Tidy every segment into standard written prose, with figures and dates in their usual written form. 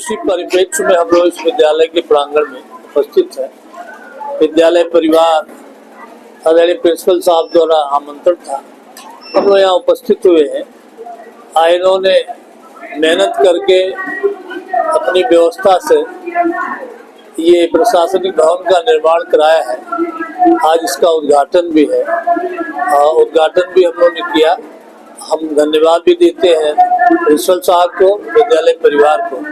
उसी परिप्रेक्ष्य में हम लोग इस विद्यालय के प्रांगण में उपस्थित हैं। विद्यालय परिवार आदरणीय प्रिंसिपल साहब द्वारा आमंत्रण था, हम लोग यहाँ उपस्थित हुए हैं। इन्होंने मेहनत करके अपनी व्यवस्था से ये प्रशासनिक भवन का निर्माण कराया है। आज इसका उद्घाटन भी है और उद्घाटन भी हम लोगों ने किया। हम धन्यवाद भी देते हैं प्रिंसिपल साहब को, विद्यालय परिवार को।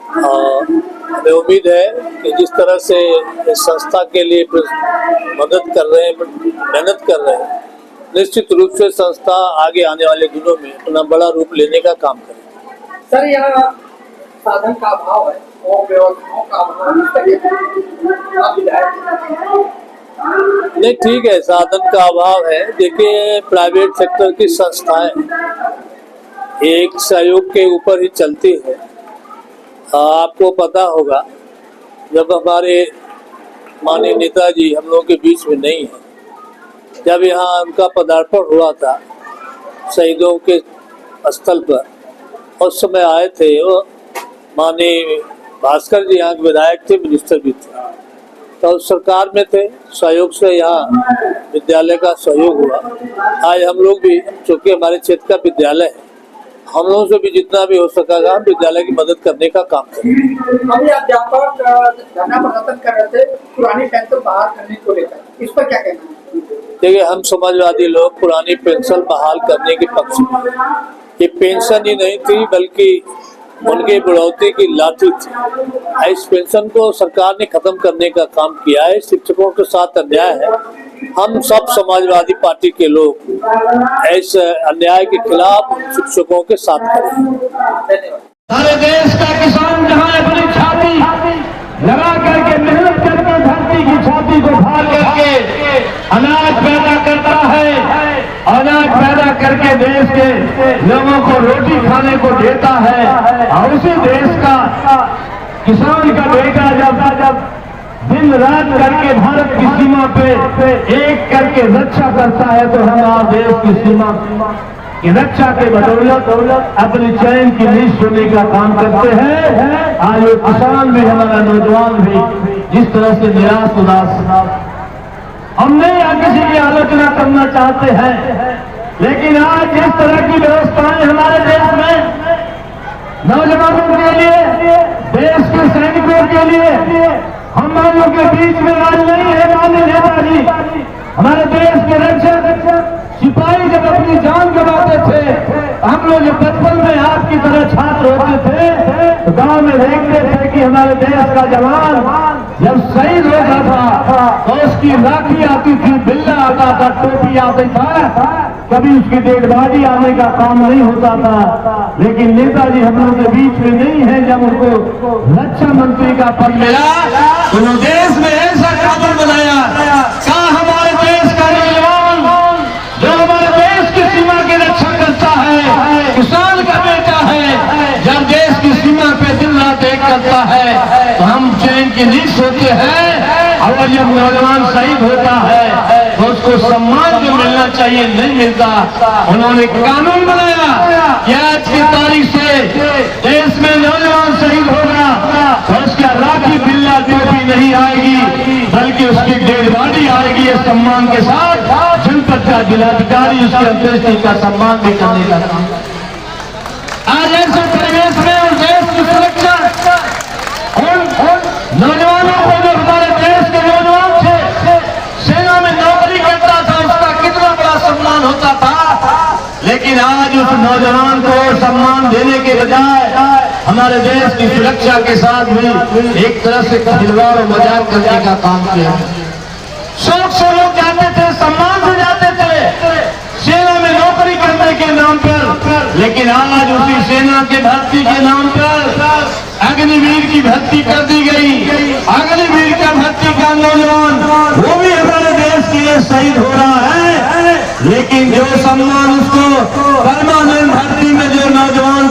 हमें उम्मीद है कि जिस तरह से इस संस्था के लिए मदद कर रहे हैं, मेहनत कर रहे हैं, निश्चित रूप से संस्था आगे आने वाले दिनों में अपना बड़ा रूप लेने का काम करेगी। सर, यहाँ साधन का अभाव है और व्यवस्थाओं का अभाव नहीं, ठीक है, साधन का अभाव है। देखिए, प्राइवेट सेक्टर की संस्थाएं एक सहयोग के ऊपर ही चलती है। आपको पता होगा, जब हमारे माननीय नेताजी हम लोगों के बीच में नहीं है, जब यहाँ उनका पदार्पण हुआ था शहीदों के स्थल पर, उस समय आए थे वो माननीय भास्कर जी, यहाँ के विधायक थे, मिनिस्टर भी थे, तो सरकार में थे। सहयोग से यहाँ विद्यालय का सहयोग हुआ। आज हम लोग भी, चूँकि हमारे क्षेत्र का विद्यालय है, हम लोगों से भी जितना भी हो सकेगा हम विद्यालय की मदद करने का काम करेंगे। अभी अध्यापक धरना प्रदर्शन कर रहे थे पुरानी पेंशन बहाल करने को लेकर, इस पर क्या कहना है? देखिए, हम समाजवादी लोग पुरानी पेंशन बहाल करने के पक्ष में। ये पेंशन ही नहीं थी, बल्कि उनके बढ़ोतरी की लाठी थी। इस पेंशन को सरकार ने खत्म करने का काम किया है। शिक्षकों के साथ अन्याय है। हम सब समाजवादी पार्टी के लोग इस अन्याय के खिलाफ शिक्षकों के साथ खड़े। सारे देश का किसान जहाँ अपनी छाती लगा करके मेहनत करके धरती की छाती को फाड़ करके अनाज पैदा करता है, अनाज पैदा करके देश के लोगों को रोटी खाने को देता है, और उसी देश का किसान का बेटा जब दिन रात करके भारत की सीमा पे एक करके रक्षा करता है, तो हमारे देश की सीमा की रक्षा के बदौलत अपनी चैन की नींद सोने का काम करते हैं। आज वो किसान भी, हमारा नौजवान भी जिस तरह से निराश उदास, हम नहीं किसी की आलोचना करना चाहते हैं, लेकिन आज जिस तरह की व्यवस्थाएं हमारे देश में नौजवानों के लिए, देश के सैनिकों के लिए, हम लोगों के बीच में आज नहीं है। माननीय नेताजी, हमारे देश के रक्षक सिपाही जब अपनी जान गंवाते थे, हम लोग जब बचपन में आपकी तरह छात्र होते थे तो गांव में देखते थे कि हमारे देश का जवान जब शहीद होता था तो उसकी राखी आती थी, बिल्ला आता था, टोपी आती था, कभी उसकी डेडबॉडी आने का काम नहीं होता था। लेकिन नेताजी हम लोग के बीच में नहीं है। जब उनको रक्षा मंत्री का पद मिला तो देश में ऐसा कानून बनाया, कहा हमारे देश का नौजवान जो हमारे देश की सीमा की रक्षा करता है, किसान का बेटा है, जब देश की सीमा पे दिन रात एक करता है तो हम चैन की नींद सोते हैं। और जब नौजवान शहीद होता है तो उसको सम्मान जो मिलना चाहिए नहीं मिलता। उन्होंने कानून बनाया कि आज की तारीख से देश में नौजवान शहीद होगा तो उसका राखी बिल्ला टोपी नहीं आएगी, बल्कि उसकी डेडबॉडी आएगी ये सम्मान के साथ। जनपद का जिलाधिकारी उसके अंत्येष्टि का सम्मान भी करने लगा। आज ऐसे परिवेश में और देश की सुरक्षा नौजवानों को, जो हमारे देश के नौजवान थे, सेना में नौकरी करता था, उसका कितना बड़ा सम्मान होता था। लेकिन आज उस नौजवान को सम्मान देने के बजाय हमारे देश की सुरक्षा के साथ भी एक तरह से खिलवाड़ और मजाक करने का काम किया। शौक से लोग जाते थे, सम्मान से जाते थे सेना में नौकरी करने के नाम पर, लेकिन आज उसी सेना के भर्ती के नाम पर अग्निवीर की भर्ती कर दी गई। अग्निवीर का भर्ती का नौजवान वो भी हमारे देश के लिए शहीद हो रहा है, लेकिन जो सम्मान उसको परमानेंट भर्ती में जो नौजवान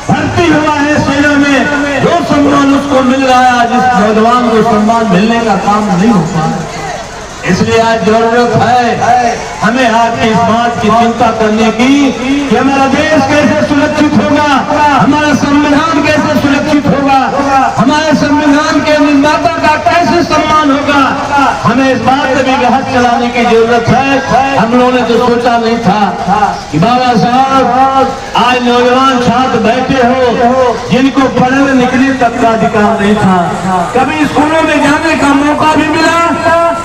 भर्ती हुआ है सेना में, जो सम्मान उसको मिल रहा है, जिस नौजवान को सम्मान मिलने का काम नहीं हो पा रहा। इसलिए आज जरूरत है हमें आपकी इस बात की चिंता करने की कि हमारा देश कैसे सुरक्षित होगा, हमारा संविधान कैसे सुरक्षित होगा, हमारे संविधान के निर्माता का कैसे सम्मान होगा। हमें इस बात पर भी बहस चलाने की जरूरत है। हम लोगों ने तो सोचा नहीं था कि बाबा साहब आज नौजवान छात्र बैठे हो जिनको पढ़ने लिखने तक का अधिकार नहीं था, कभी स्कूलों में जाने का मौका भी मिला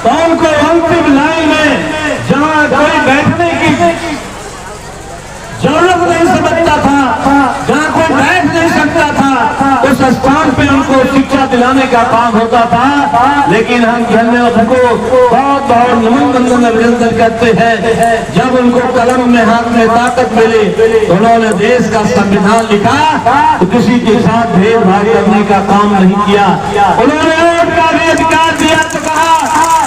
तो उनको अंतिम लाइन में जहाँ कोई बैठने की जरूरत नहीं समझता था, जहाँ कोई बैठ नहीं सकता था, उस स्थान पे उनको शिक्षा दिलाने का काम होता था। लेकिन हम धन्यवाद को बहुत बहुत नमन बंदन अभिनंदन करते हैं। जब उनको कलम में हाथ में ताकत मिली तो उन्होंने देश का संविधान लिखा तो किसी के साथ भेदभाव करने का काम नहीं किया। उन्होंने वोट का भी अधिकार दिया तो कहा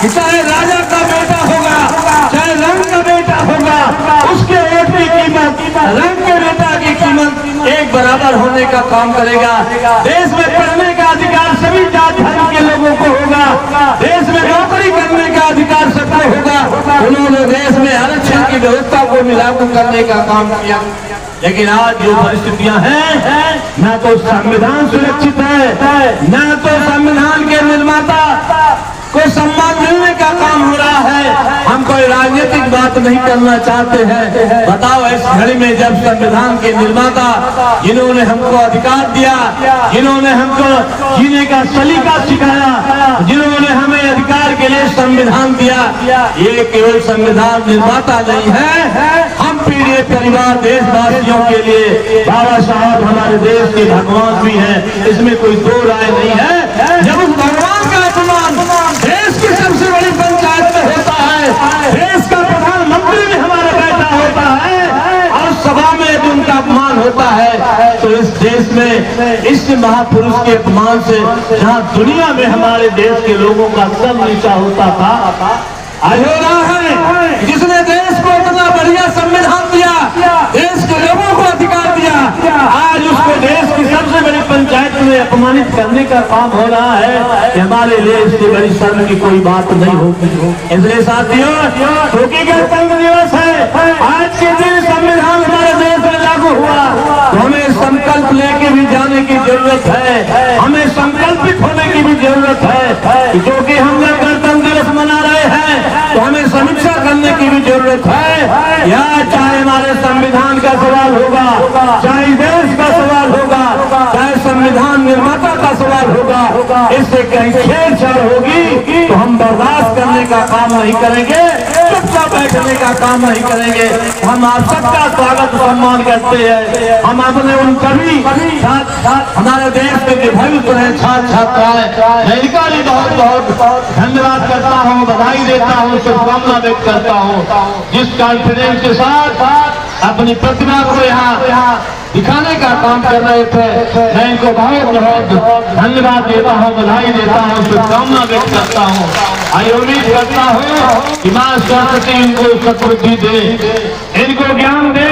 कि चाहे राजा का बेटा होगा, चाहे रंग का बेटा होगा, उसके वोट की कीमत रंग के बेटा की कीमत एक बराबर होने का काम करेगा। देश में पढ़ने का अधिकार सभी जात धर्म के लोगों को होगा, देश में नौकरी करने का अधिकार सबको होगा। उन्होंने देश में आरक्षण की व्यवस्था को लागू करने का काम किया। लेकिन आज जो परिस्थितियां हैं, न तो संविधान सुरक्षित है, न तो संविधान के निर्माता को सम्मान मिलने का काम हो रहा है। हम कोई राजनीतिक बात नहीं करना चाहते हैं। बताओ इस घड़ी में जब संविधान के निर्माता जिन्होंने हमको अधिकार दिया, जिन्होंने हमको जीने का सलीका सिखाया, जिन्होंने हमें अधिकार के लिए संविधान दिया, ये केवल संविधान निर्माता नहीं है, हम पीड़ित परिवार देशवासियों के लिए बाबा साहब हमारे देश के भगवान भी हैं, इसमें कोई दो राय नहीं है। जब उस भगवान का अपमान देश की सबसे बड़ी पंचायत में होता है, देश का प्रधानमंत्री भी हमारा बेटा होता है और सभा में यदि उनका अपमान होता है तो इस देश में इस महापुरुष के अपमान से जहाँ दुनिया में हमारे देश के लोगों का सब नीचा होता था, आज हो रहा है जिसने देश को इतना बढ़िया संविधान दिया, देश के लोगों को अधिकार दिया, आज उसको देश की सबसे बड़ी पंचायत में अपमानित करने का काम हो रहा है कि हमारे लिए इससे बड़ी शर्म की कोई बात नहीं होगी। इसलिए साथियों, क्योंकि गणतंत्र दिवस है, आज के दिन संविधान हमारे देश में लागू हुआ तो हमें संकल्प लेके भी जाने की जरूरत है, हमें संकल्पित होने की भी जरूरत है। क्योंकि हम लोग गणतंत्र दिवस मना रहे हैं तो हमें समीक्षा करने की भी जरूरत है। या चाहे हमारे संविधान का सवाल होगा, चाहे देश का सवाल होगा, चाहे संविधान निर्माता का सवाल होगा, इससे कहीं छेड़छाड़ होगी तो हम बर्दाश्त करने का काम नहीं करेंगे, चुपचाप बैठने का काम नहीं करेंगे। हम आप सबका स्वागत सम्मान करते हैं। हम अपने उन सभी हमारे देश के जो भविष्य है छात्र छात्राएं, मैं इनका भी बहुत बहुत धन्यवाद करता हूँ, बधाई देता हूँ, शुभकामना व्यक्त करता हूँ। जिस कॉन्फिडेंस के साथ अपनी प्रतिभा को यहाँ दिखाने का काम कर रहे थे, मैं इनको बहुत बहुत धन्यवाद देता हूँ, बधाई देता हूँ, शुभकामना व्यक्त करता हूँ। आई उम्मीद करता हूँ कि मां सरस्वती इनको सद्बुद्धि दे, इनको ज्ञान दे,